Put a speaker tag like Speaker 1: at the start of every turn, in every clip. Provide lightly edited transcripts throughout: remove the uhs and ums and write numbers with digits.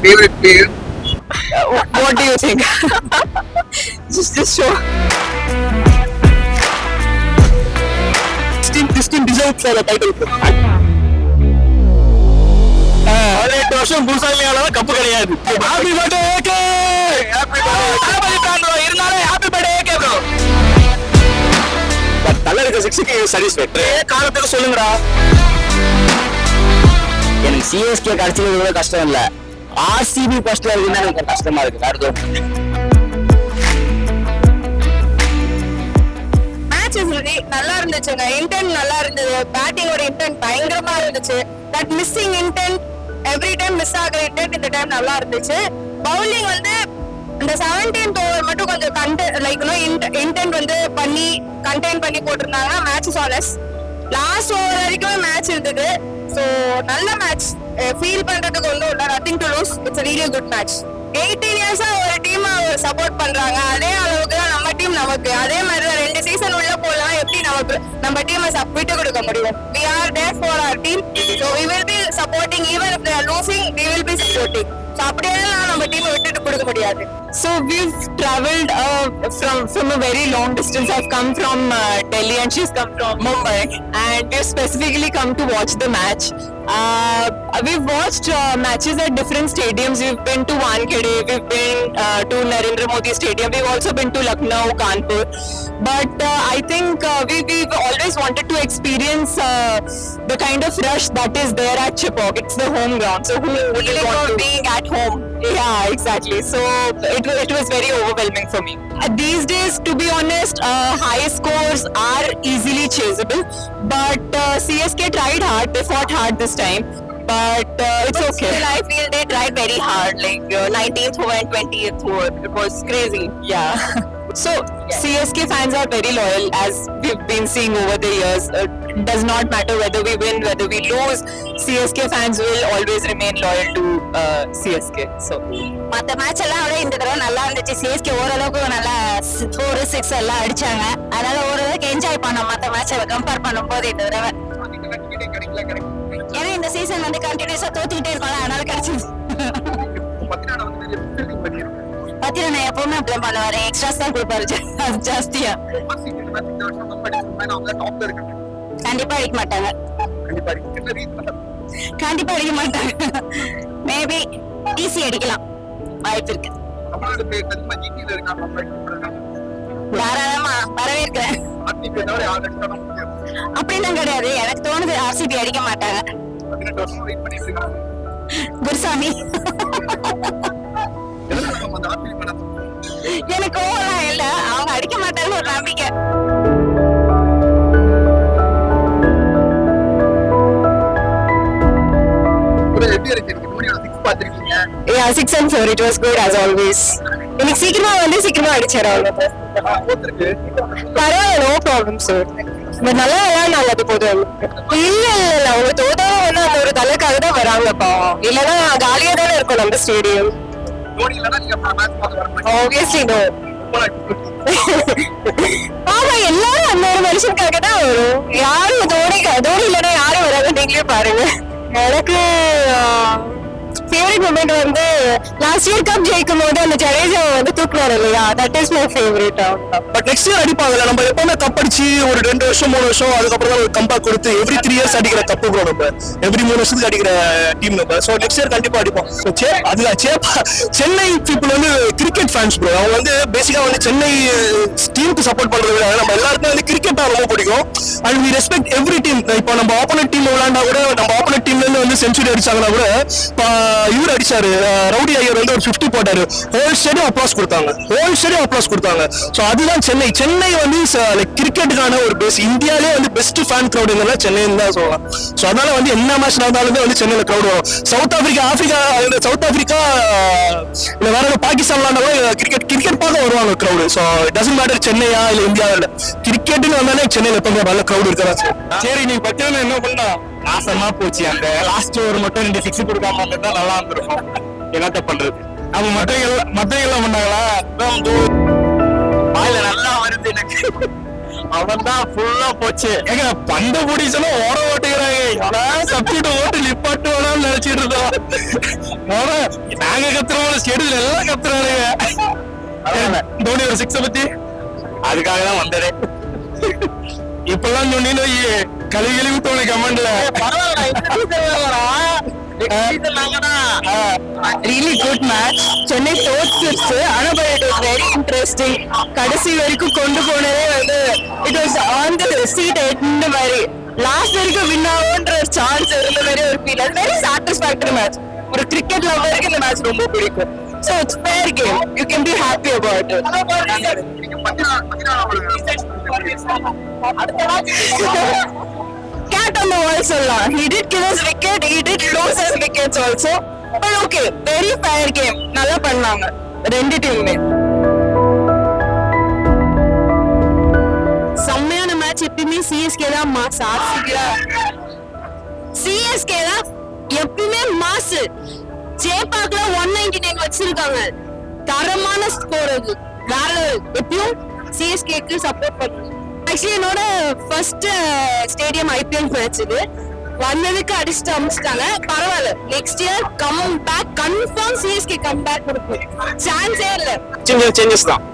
Speaker 1: favorite player?
Speaker 2: What do you think? just show.
Speaker 1: This team deserves for the title. 18 வருஷம் பூசாலியால cup கிடையாது. Happy birthday AK. Happy birthday இருந்தாலே happy birthday AK bro. தல இருக்க 6க்கு satisfied. காலத்துக்கு சொல்லுங்கடா. எனக்கு CSK கிடைச்சது கஷ்டம் இல்ல. ஆர்சிபி ஃபர்ஸ்ட்ல இருக்குன்னா எனக்கு கஷ்டமா இருக்கு.
Speaker 2: நல்லா இருந்துச்சுங்க. இன்டென்ட் நல்லா இருந்தது. பேட்டிங்கோட இன்டென்ட் பயங்கரமா இருந்துச்சு. That missing intend every time miss ஆகிற இன்டென்ட் இந்த டைம் நல்லா இருந்துச்சு. பவுலிங் வந்து இந்த 17th ஓவர் மட்டும் கொஞ்சம் இன்டென்ட் வந்து பண்ணி கண்டெயின் பண்ணி போட்டிருந்தாங்கன்னா மேட்ச் சாலஸ். லாஸ்ட் ஓவர் வரைக்கும் மேட்ச் இருந்தது. ஸோ நல்ல மேட்ச். ஃபீல் பண்றதுக்கு ஒன்றும் இல்லை. Nothing to lose. It's really good match. 18 இயர்ஸா ஒரு டீம் சப்போர்ட் பண்றாங்க. அதே அளவுக்கு தான் நம்ம டீம் நமக்கு. அதே மாதிரி தான் 2 சீசன் உள்ள போலாம் எப்படி நமக்கு நம்ம டீமை விட்டு கொடுக்க முடியும். We are there for our team. So we will be supporting even if they are losing. We will be supporting. So அப்படியே நம்ம டீமை விட்டுட்டு கொடுக்க முடியாது. So we've traveled from a very long distance. I've come from Delhi and she's come from Mumbai, and we've specifically come to watch the match. We've watched matches at different stadiums. We've been to Wankhede, we've been to Narendra Modi Stadium, we've also been to Lucknow, Kanpur. But I think we've always wanted to experience the kind of rush that is there at Chepauk. It's the home ground, so who wouldn't want to being at home? Yeah, exactly. So it was very overwhelming for me. These days, to be honest, high scores are easily chaseable. But CSK tried hard. They fought hard this time. But it's okay. Still, I feel they tried very hard. Like 19th over and 20th over. It was crazy. Yeah. So CSK fans are very loyal, as we've been seeing over the years. It does not matter whether we win, whether we lose. CSK fans will always remain loyal to CSK. So மற்ற match எல்லாம் விட இந்த தடவை நல்லா இருந்துச்சு. CSK ஓரளவுக்கு நல்லா 4-6 எல்லாம் அடிச்சாங்க. அதனால ஓரளவுக்கு என்ஜாய் பண்ணோம் மற்ற மேட்சை கம்பேர் பண்ணும்போது இந்த தடவை. ஏன்னா இந்த சீசன் வந்து கண்டினியூஸா தோத்துக்கிட்டே இருக்கோம். அதனால கிடைச்சிருச்சு. பத்திரனா எப்பவுமே அப்படியே பண்ணுவாரு. எக்ஸ்ட்ராஸ் தான் கொடுப்பாரு ஜாஸ்தியா. கண்டிப்பா அடிக்க மாட்டாங்க. கண்டிப்பா அடிக்க மாட்டாங்க. மேபி ஈஸி அடிக்கலாம் வாய்ப்பு இருக்கு. தாராளமா வரவேற்கிறேன். அப்படின்லாம் கிடையாது. எனக்கு தோணுது ஆர்சிபி அடிக்க மாட்டாங்க. குருசாமி எனக்கு ஓவரா இல்ல, அவங்க அடிக்க மாட்டாங்கன்னு ஒரு நம்பிக்கை. Yeah, 6 and 4. It was good as always. இன்னைக்கு சீக்கிரமா அடிச்சாரு. பரவாயில்ல, நோ ப்ராப்ளம் சார். நல்லா விளையாடுனாங்க. அது போதும். இல்ல அவங்க தோத்தாலும் வந்து அந்த ஒரு தலைக்காக தான் வராங்கப்பா. இல்லன்னா காலியா தானே இருக்கும் நம்ம ஸ்டேடியம். Obviously no. ஆமா, எல்லாரும் அந்த ஒரு மனுஷனுக்காக தான் வரும். யாரும் தோனி இல்லைன்னா யாரும் வராது. நீங்களே பாருங்க. எனக்கு ஃபேவரட் மொமெண்ட் வந்து லாஸ்ட் இயர் கப் ஜெயிக்கும் போது அந்த ஜடேஜா வந்து தூக்குனாரு இல்லையா, that is my favourite.
Speaker 1: But next year அடிப்பாங்கல்ல. நம்ம எப்பவுமே கப் அடிச்சு ஒரு 2 வருஷம் 3 வருஷம் அதுக்கப்புறம் தான் ஒரு கம்பேக் கொடுத்து எவ்ரி 3 இயர்ஸ் அடிக்கிற கப்பு ப்ரோ. நம்ம எவ்ரி 3 வருஷத்துக்கு அடிக்கிற டீம் நம்ம. ஸோ நெக்ஸ்ட் இயர் கண்டிப்பா அடிப்போம். சென்னை பீப்புள் வந்து கிரிக்கெட் ஃபேன்ஸ் ப்ரோ. அவங்க வந்து பேசிக்கா வந்து சென்னை டீமுக்கு சப்போர்ட் பண்றதை விட நம்ம எல்லாருக்கும் வந்து கிரிக்கெட் தான் ரொம்ப பிடிக்கும். And we respect every team. இப்போ நம்ம ஆப்போனன்ட் டீம் விளையாண்டா கூட, நம்ம ஆப்போனன்ட் டீம்ல இருந்து வந்து செஞ்சுரி அடிச்சாங்கன்னா கூட, இவர் அடிச்சாரு ரவுடி ஐயர் வந்து ஒரு 50 போட்டாரு. ஹோல் ஸ்டேடியம் அப்ளாஸ் கொடுத்தாங்க. ஸோ அதுதான் சென்னை வந்து கிரிக்கெட்டுக்கான ஒரு பேஸ். இந்தியாவிலே வந்து பெஸ்ட் ஃபேன் கிரௌடுங்கன்னா சென்னைன்னு தான் சொல்லலாம். ஸோ அதனால வந்து என்ன மேட்ச் நடந்தாலுமே வந்து சென்னையில கிரௌட் வரும். சவுத் ஆப்பிரிக்கா இல்ல வேற பாகிஸ்தான் விளையாண்டா கிரிக்கெட் பார்க்க வருவாங்க crowd. So it doesn't matter சென்னையா இல்ல இந்தியாவில், கிரிக்கெட்னு வந்தாலே சென்னையில எப்பவுமே நல்ல கிரௌட் இருக்கதான். சரி, நீ பத்தியான என்ன பண்ணா நாசமா போச்சு. அந்த லாஸ்ட் ஓவர் மட்டும் 2 6 கொடுக்காம இருந்தா நல்லா இருந்திருக்கும். என்னத்த பண்றது. அவங்க மற்றவங்க பண்ணாங்களா வாயில நல்லா வருது எனக்கு. அவன் தான் ஃபுல்லா போச்சு. ஏங்க பந்த பிடிச்சனா ஓட ஓட்டுகிறாங்க. அதான் சப்ஸ்டியூட் ஓட்டு நிப்பாட்டு வேணாம்னு நினைச்சிட்டு இருந்தோம். ஆனா நாங்க கத்துறோம், ஸ்டேடியம்ல எல்லாம் கத்துறானுங்க. தோனி ஒரு 6 பத்தி அதுக்காக தான் வந்ததே. இப்பெல்லாம் சொன்னீங்க கழுவி விட்டோம் கமெண்ட்ல.
Speaker 2: really good match. சென்னை தோத்துச்சு. ஆனா but it was very interesting. கடைசி வரைக்கும் கொண்டு போனதே வந்து it was on the seat end மாதிரி லாஸ்ட் வரைக்கும் வின் ஆகும்ன்ற சான்ஸ் இருந்த மாதிரி ஒரு ஃபீல். அது very satisfactory match. ஒரு கிரிக்கெட் லவருக்கு இந்த மேட்ச் ரொம்ப பிடிக்கும். So it's fair game. You can be happy about it. Cat on the wall சொல்லலாம். He did kill his wicket. He did lose his wickets also. But okay, very fair game. நல்லா பண்ணாங்க ரெண்டு டீமுமே. செம்மையான match. எப்பயுமே CSK தான் mass. CSK தான் எப்பயுமே mass. ஜேபாக்ல 199 வச்சிருக்காங்க. தரமான ஸ்கோர் அது. வேற எப்பயும் சிஎஸ்கேக்கு சப்போர்ட் பண்ணுங்க. ஆக்சுவலி என்னோட ஃபர்ஸ்ட் ஸ்டேடியம் ஐபிஎல் மேட்ச் இது. வந்ததுக்கு அடிச்சுட்டு அமிச்சிட்டாங்க. பரவாயில்ல, next year come back confirm CSK come back கொடுக்கும். சான்ஸே இல்ல.
Speaker 1: சின்ன சேஞ்சஸ் தான்.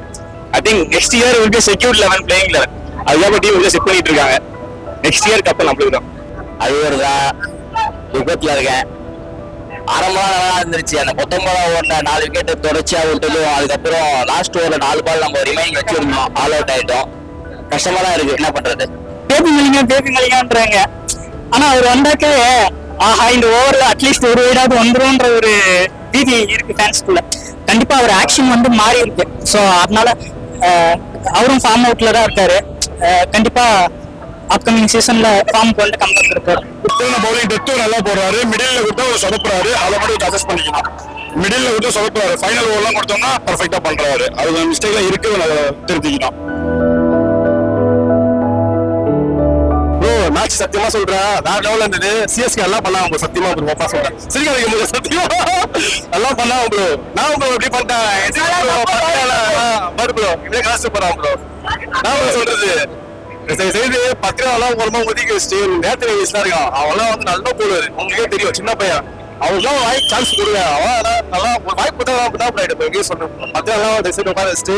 Speaker 1: I think next year will be secured 11 playing 11. அதுதான் டீம் வந்து செட் பண்ணிட்டு இருக்காங்க. நெக்ஸ்ட் இயர் கப் நம்மளுக்கு தான். அது வருதா விபத்துல இருக்கேன். ஆரம்பம் நல்லா இருந்துருச்சு. அந்த 19 ஓவர்ல 4 விக்கெட் தொடர்ச்சியா விட்டதும், அதுக்கப்புறம் லாஸ்ட் ஓவர்ல 4 பால் நம்ம ரிமைனிங் வச்சிருந்தோம். ஆல் அவுட் ஆயிட்டோம். கஷ்டமா தான் இருக்கு. என்ன பண்றது?
Speaker 3: பேபி மலிங்கான்றாங்க. ஆனா அவர் வந்தாக்க ஆஹா இந்த ஓவர்ல அட்லீஸ்ட் ஒரு வீடாவது வந்துரும்ன்ற ஒரு பீதி இருக்கு ஃபேன்ஸ்குள்ள. கண்டிப்பா அவர் ஆக்ஷன் வந்து மாறி இருக்கு. ஸோ அதனால அவரும் ஃபார்ம் அவுட்ல தான் இருக்காரு. கண்டிப்பா அப்கமிங் சீசன்ல ஃபார்ம் கொண்டு கம்பேக் இருக்காரு.
Speaker 1: பவுலிங் டெத்தும் நல்லா போடுறாரு. மிடில்ல விட்டு சொதப்புறாரு. அதை மட்டும் அட்ஜஸ்ட் பண்ணிக்கணும். மிடில்ல விட்டு சொதப்புறாரு. ஃபைனல் ஓவர்லாம் கொடுத்தோம்னா பர்ஃபெக்டா பண்றாரு. அது மிஸ்டேக்ல இருக்கு, திருத்திக்கணும். மேட்ச் சத்தியமா சொல்றேன் வேற லெவல்ல இருந்தது. சிஎஸ்கே எல்லாம் பண்ணாங்க சத்தியமா ப்ரோ. சொல்றேன் சிரிக்காதீங்க சத்தியமா நல்லா பண்ணாங்க ப்ரோ. நான் ப்ரோ எப்படி பண்ணிட்டேன் ப்ரோ. இப்படியே காசு போறான் ப்ரோ. நான் சொல்றது செய்து 10 நாளாம் ஒரு ஒதுக்கி வச்சுட்டு நேரத்தில் வயசுலாம் இருக்கான். அவெல்லாம் வந்து நல்லா போடுவாரு. உங்களுக்கே தெரியும், சின்ன பையன். அவங்களுக்குலாம் வாய்ப்பு சான்ஸ் கொடுங்க. அவன் நல்லா ஒரு வாய்ப்பு தான் பண்ணிட்டு எங்கேயும் சொல்றேன். 10 நாளாம் டிசைட் உட்கார வச்சுட்டு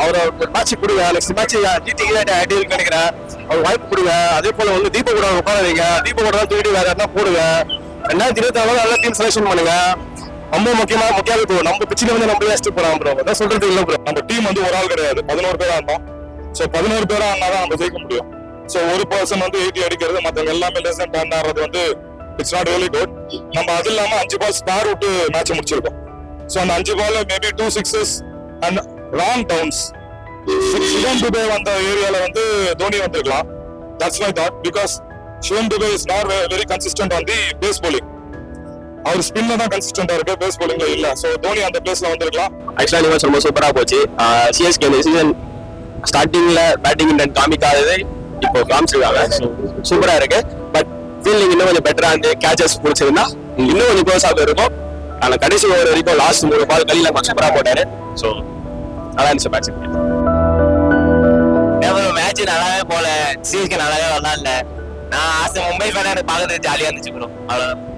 Speaker 1: அவரை ஒரு மேட்ச் கொடுங்க. நெக்ஸ்ட் மேட்ச் டிடிக்கு நினைக்கிறேன். அவர் வாய்ப்பு கொடுங்க. அதே போல வந்து தீப கூட உட்காராதீங்க. தீப கூட தான் தேடி வேற யாருன்னா போடுங்க. 2024 நல்ல டீம் செலக்ஷன் பண்ணுங்க. ரொம்ப முக்கியமாக ப்ரோ. நம்ம பிச்சில வந்து நம்ம வேஸ்ட் போறான் ப்ரோ. அதான் சொல்றது இல்லை ப்ரோ. நம்ம டீம் வந்து ஒரு ஆள் கிடையாது, 11 பேரா இருந்தோம். ஸோ 11 பேரா ஆனாதான் நம்ம ஜெயிக்க முடியும். ஸோ ஒரு பர்சன் வந்து 80 அடிக்கிறது, மற்றவங்க எல்லாமே லெஸ் தென் 10 ஆடுறது வந்து இட்ஸ் நாட் ரியலி குட். நம்ம அது இல்லாம 5 பால் ஸ்பேர் விட்டு மேட்ச் முடிச்சிருக்கோம். ஸோ அந்த 5 ball maybe 2 6s and wrong downs. Shivam Dube வந்த ஏரியால வந்து தோனி வந்திருக்கலாம். That's my thought. Because Shivam Dube is not very consistent on the pace bowling. அவர் ஸ்பின்ல தான் கன்சிஸ்டன்டா இருக்கு, பேஸ் போலிங்ல இல்ல. ஸோ தோனி அந்த பிளேஸ்ல வந்திருக்கலாம்.
Speaker 4: ஆக்சுவலா நீங்க ரொம்ப சூப்பரா போச்சு. சிஎஸ்கே சீசன் ஸ்டார்டிங்ல பேட்டிங் இன்டென்ட் காமிக்காதது இப்போ காமிச்சிருக்காங்க. சூப்பரா இருக்கு. பட் ஃபீல்டிங் இன்னும் கொஞ்சம் பெட்டரா இருந்து கேச்சஸ் பிடிச்சிருந்தா இன்னும் கொஞ்சம் க்ளோஸ் ஆக இருக்கும். ஆனா கடைசி ஓவர் வரைக்கும் லாஸ்ட் 3 பால் கலியில கொஞ்சம் சூப்பரா போட்டாரு. ஸோ நல்லா இருந்துச்சு மேட்ச்.
Speaker 5: மேட்ச் நல்லாவே போல. சிஎஸ்கே நல்லாவே விளாடல. நான் ஆசை மும்பை ஃபேனா எனக்கு பாக்குறது ஜாலியா இருந்துச்சு ப்ரோ.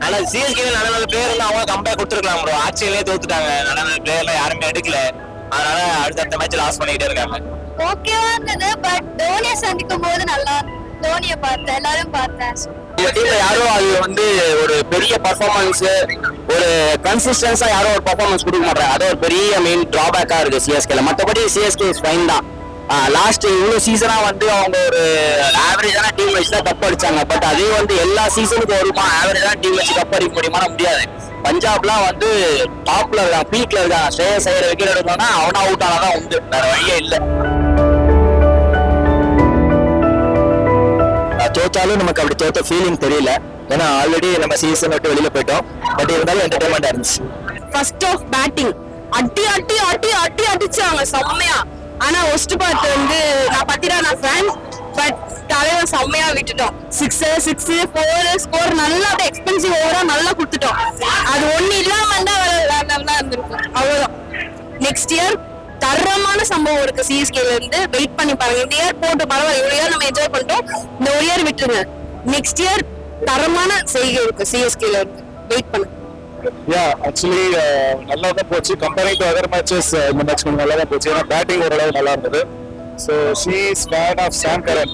Speaker 5: நல்லா சிஎஸ்கே நல்ல நல்ல பிளேயர் எல்லாம் அவங்க கம்பேக் கொடுத்துருக்கலாம் ப்ரோ. ஆட்சியிலே தோத்துட்டாங்க. நல்ல நல்ல பிளேயர் எல்லாம் யாருமே எடுக்கல. அதனால அடுத்த மேட்ச் லாஸ் பண்ணிக்கிட்டே இருக்காங்க.
Speaker 2: ஓகேவா இருந்தது. பட் தோனியை சந்திக்கும் போது நல்லா தோனியை பார்த்தேன், எல்லாரும் பார்த்தேன்.
Speaker 4: இந்த டீம்ல யாரும் அது வந்து ஒரு பெரிய பர்ஃபார்மன்ஸ், ஒரு கன்சிஸ்டன்ஸா யாரும் ஒரு பர்ஃபார்மன்ஸ் கொடுக்க மாட்டாங்க. அது ஒரு பெரிய மெயின் டிராபேக்கா இருக்கு சிஎஸ்கேல. மற்றபடி சிஎஸ்கே ஃபைன் தான். லாஸ்ட் இவ்வளவு சீசனா வந்து அவங்க ஒரு ஆவரேஜான டீம் வச்சு தான் கப் அடிச்சாங்க. பட் அதே வந்து எல்லா சீசனுக்கும் வருமா ஆவரேஜான டீம் வச்சு கப் அடிக்க முடியுமா? முடியாது. பஞ்சாப்லாம் வந்து டாப்ல இருக்காங்க, பீக்ல இருக்காங்க. ஸ்ரேயஸ் ஐயர் விக்கெட் எடுக்கணும்னா அவனா அவுட் ஆனாதான் உண்டு, வேற வழியே இல்லை. தோத்தாலும் நமக்கு அப்படி தோத்த ஃபீலிங் தெரியல. ஏன்னா ஆல்ரெடி நம்ம சீசன் விட்டு வெளியில போயிட்டோம். பட் இருந்தாலும் என்டர்டைன்மெண்டா இருந்துச்சு.
Speaker 2: ஃபர்ஸ்ட் ஆஃப் பேட்டிங் அடிச்சாங்க செம்மையா. ஆனா ஒஸ்ட் பார்ட் வந்து நான் ஃபேன். பட் தலைவன் செம்மையா விட்டுட்டோம். 6 4 ஸ்கோர் நல்லா எக்ஸ்பென்சிவ் ஓவரா நல்லா கொடுத்துட்டோம். அது ஒண்ணு இல்லாம தான் இருந்திருக்கும். அவ்வளவுதான். நெக்ஸ்ட் இயர் தரமான சம்பவம் இருக்கு சிஎஸ்கேல இருந்து. வெயிட் பண்ணி பாருங்க. இந்த இயர் போட்டு பரவாயில்ல, ஒரு இயர் நம்ம என்ஜாய் பண்ணிட்டோம். இந்த ஒரு இயர் விட்டுருங்க, நெக்ஸ்ட் இயர் தரமான செய்கை இருக்கு சிஎஸ்கேல இருந்து. வெயிட் பண்ணுங்க.
Speaker 1: ஆக்சுவலி நல்லா தான் போச்சு. கம்பேரிங் டு அதர் மேட்சஸ் இந்த மேட்ச் கொஞ்சம் நல்லா தான் போச்சு. ஏன்னா பேட்டிங் ஓரளவு நல்லா இருந்தது. So she is fan of Sam Curran.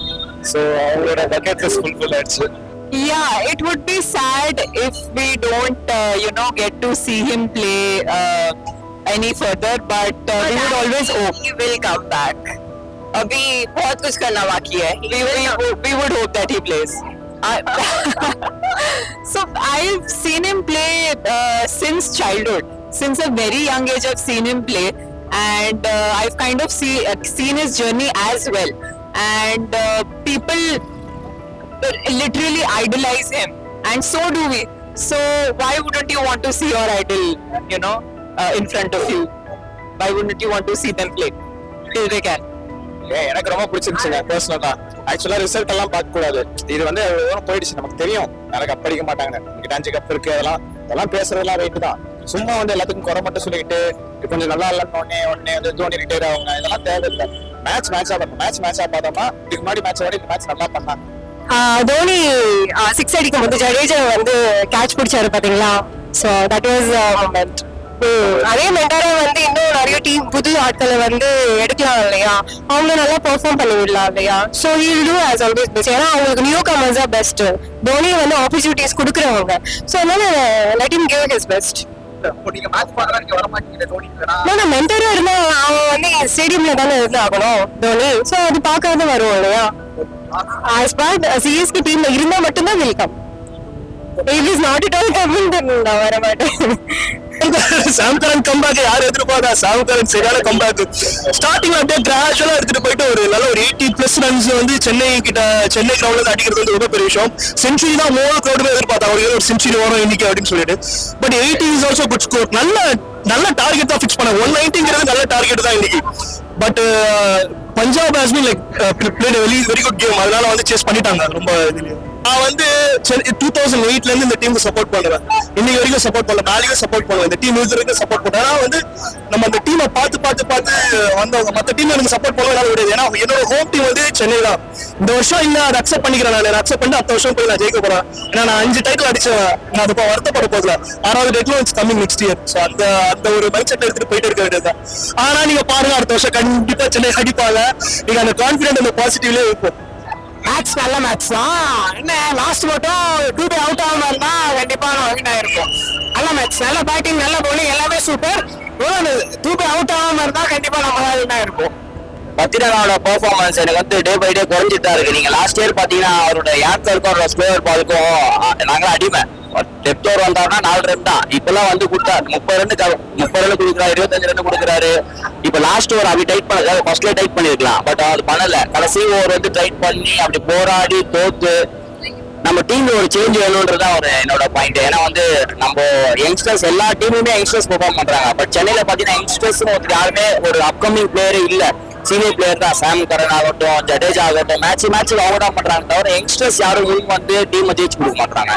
Speaker 1: So அவங்களோட பக்கெட் லிஸ்ட் ஃபுல்ஃபில் ஆயிடுச்சு.
Speaker 6: Yeah, it would be sad if we don't, get to see him play any further. But we would always hope he will come back. अभी बहुत कुछ करना बाकी है. We would hope that he plays. So I've seen him play since childhood. Since a very young age, I've seen him play, and I've kind of seen his journey as well. And people literally idolize him, and so do we. So why wouldn't you want to see your idol, in front of you? Why wouldn't you want to see them play till they can?
Speaker 1: எனக்கு ரொம்ப பிடிச்சிருச்சுங்க பர்சனலா. ஆக்சுவலா result எல்லாம் பார்க்க கூடாது. இது வந்து போயிடுச்சு, நமக்கு தெரியும் எனக்கு கப் அடிக்க மாட்டாங்க, எனக்கு 5 கப் இருக்கு, அதெல்லாம் பேசுறதெல்லாம் ரைட்டு தான். சும்மா வந்து எல்லாத்துக்கும் குறை மட்டும் சொல்லிக்கிட்டு கொஞ்சம் நல்லா இல்லைன்னு உடனே வந்து தோனி ரிட்டையர் ஆகுங்க, இதெல்லாம் தேவையில்லை. மேட்சா பார்த்தோம்னா இதுக்கு முன்னாடி மேட்ச் வரை இந்த மேட்ச் நல்லா பண்ணாங்க.
Speaker 2: தோனி 6 அடிக்கும் போது ஜடேஜா வந்து கேட்ச் பிடிச்சாரு பாத்தீங்களா? So that was moment. அதே மென்டாரா வந்து இன்னும் நிறைய டீம் புது ஆட்களை வந்து எடுக்கலாம் இல்லையா? அவங்க நல்லா பெர்ஃபார்ம் பண்ணி விடலாம் இல்லையா? So he will do as always best. ஏன்னா அவங்களுக்கு நியூ கமர்ஸ் தான் பெஸ்ட். தோனி வந்து ஆப்பர்ச்சுனிட்டிஸ் கொடுக்குறவங்க. ஸோ அதனால let him give his best. மென்டரா இருந்தா அவன் வந்து ஸ்டேடியம்ல தானே இருந்து ஆகணும் தோனி. ஸோ அது பார்க்காத வரும் இல்லையா? ஆஸ் பார்ட் சிஎஸ்கே டீம்ல இருந்தா மட்டும்தான் welcome. It is not it all coming then நான் வர மாட்டேன்.
Speaker 1: சாம் கரன் கம்பேக் யார் எதிர்பார்த்தா? சாம் கரன் சரியான கம்பேக். ஸ்டார்டிங்ல அப்படியே கிராஜுவலா எடுத்துட்டு போயிட்டு ஒரு நல்ல ஒரு 80+ ரன்ஸ் வந்து சென்னை கிரவுண்ட்ல அடிக்கிறது வந்து ரொம்ப பெரிய விஷயம். செஞ்சுரி தான் மூணு கிரௌடுமே எதிர்பார்த்தாங்க, ஒரு செஞ்சுரி வரும் இன்னைக்கு அப்படின்னு சொல்லிட்டு. But 80 is also good score. நல்ல டார்கெட் தான் ஃபிக்ஸ் பண்ண. 190ங்கிறது நல்ல டார்கெட் தான் இன்னைக்கு. But Punjab has been like played very good game. அதனால வந்து சேஸ் பண்ணிட்டாங்க ரொம்ப. நான் வந்து 2008ல இருந்து இந்த டீமுக்கு சப்போர்ட் பண்ணுவேன். இன்னைக்கு வரைக்கும் சப்போர்ட் பண்ணல, நாளைக்கும் சப்போர்ட் பண்ணுவேன். இந்த டீம் வரைக்கும் சப்போர்ட் பண்ணுவேன். ஆனா வந்து நம்ம அந்த டீமை பார்த்து வந்தவங்க மற்ற டீம் எனக்கு சப்போர்ட் பண்ண முடியாது. ஏன்னா என்னோட ஹோம் டீம் வந்து சென்னை தான். இந்த வருஷம் இல்ல அதை அக்செப்ட் பண்ணிக்கிறேன். நான் அக்செப்ட் பண்ணி அடுத்த வருஷம் போய் நான் ஜெயிக்க போறேன். ஏன்னா நான் 5 டைட்டில் அடிச்சேன். நான் அது வருத்தப்பட போகல. 6வது டைட்டிலும் it's coming next year. So அந்த ஒரு மைண்ட் செட் எடுத்துட்டு போயிட்டு இருக்க வேண்டியதுதான். ஆனா நீங்க பாருங்க, அடுத்த வருஷம் கண்டிப்பா சென்னை அடிப்பாங்க. நீங்க அந்த கான்பிடன்ட் அந்த பாசிட்டிவ்லேயே இருக்கும்.
Speaker 3: மேட்ச் நல்ல மேட்ச் தான். என்ன லாஸ்ட் மட்டும் 2 பை அவுட் ஆகாம இருந்தா கண்டிப்பா வின் ஆயிருக்கும். நல்ல மேட்ச், நல்ல பேட்டிங், நல்ல bowling, எல்லாமே சூப்பர். 2 பை அவுட் ஆகாம இருந்தா கண்டிப்பா நம்ம தான் வின் ஆயிருக்கும்.
Speaker 4: பத்திரனோட பெர்ஃபார்மன்ஸ் எனக்கு வந்து டே பை டே குறைஞ்சிட்டு தான் இருக்கு. நீங்க லாஸ்ட் இயர் பாத்தீங்கன்னா அவரோட யாருக்கும் அவரோட ஸ்கோர் பாலுக்கும் நாங்களும் அடிமை. டெப்த் ஓவர் வந்தாருன்னா 4 ரன் தான். இப்பெல்லாம் வந்து கொடுத்தாரு 30 ரன் கொடுக்குறாரு, 25 ரன் கொடுக்குறாரு. இப்ப லாஸ்ட் ஓவர் அப்படி டைட் பண்ண ஃபர்ஸ்ட்ல டைட் பண்ணிருக்கலாம், பட் அது பண்ணல. கடைசி ஓவர் வந்து டைட் பண்ணி அப்படி போராடி தோத்து நம்ம டீம்ல ஒரு சேஞ்ச் வேணும்ன்றதான் ஒரு என்னோட பாயிண்ட். ஏன்னா வந்து நம்ம யங்ஸ்டர்ஸ் எல்லா டீமுமே யங்ஸ்டர்ஸ் பெர்ஃபார்ம் பண்றாங்க. பட் சென்னையில பாத்தீங்கன்னா யங்ஸ்டர்ஸ் யாருமே ஒரு அப்கமிங் பிளேயரே இல்ல. சீனியர் பிளேயர் தான். சாம் கரன் ஆகட்டும், ஜடேஜா ஆகட்டும், மேட்ச் அவங்க தான் பண்றாங்க தவிர யங்ஸ்டர்ஸ் யாரும் முன் வந்து டீமை ஜெயிச்சு கொடுக்க மாட்டாங்க.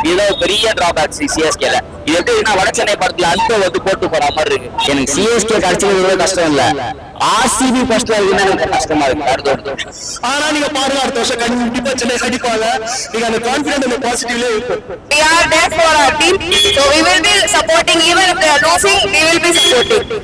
Speaker 4: இதுதான் பெரிய டிராபேக் சிஎஸ்கேல. இது எப்படி வட சென்னை படத்துல அந்த வந்து போட்டு போற மாதிரி இருக்கு. எனக்கு சிஎஸ்கே கிடைச்சது கஷ்டம் இல்ல, ஆர்சிபி ஃபர்ஸ்ட்ல எனக்கு கஷ்டமா இருக்கு.
Speaker 1: ஆனா நீங்க பாருங்க, அடுத்த வருஷம் கண்டிப்பா சென்னை அடிப்பாங்க. நீங்க அந்த கான்பிடன்ட் அந்த பாசிட்டிவ்லேயே இருக்கும்.
Speaker 2: We are there for our team, so we will be supporting even if they are losing. We will be supporting.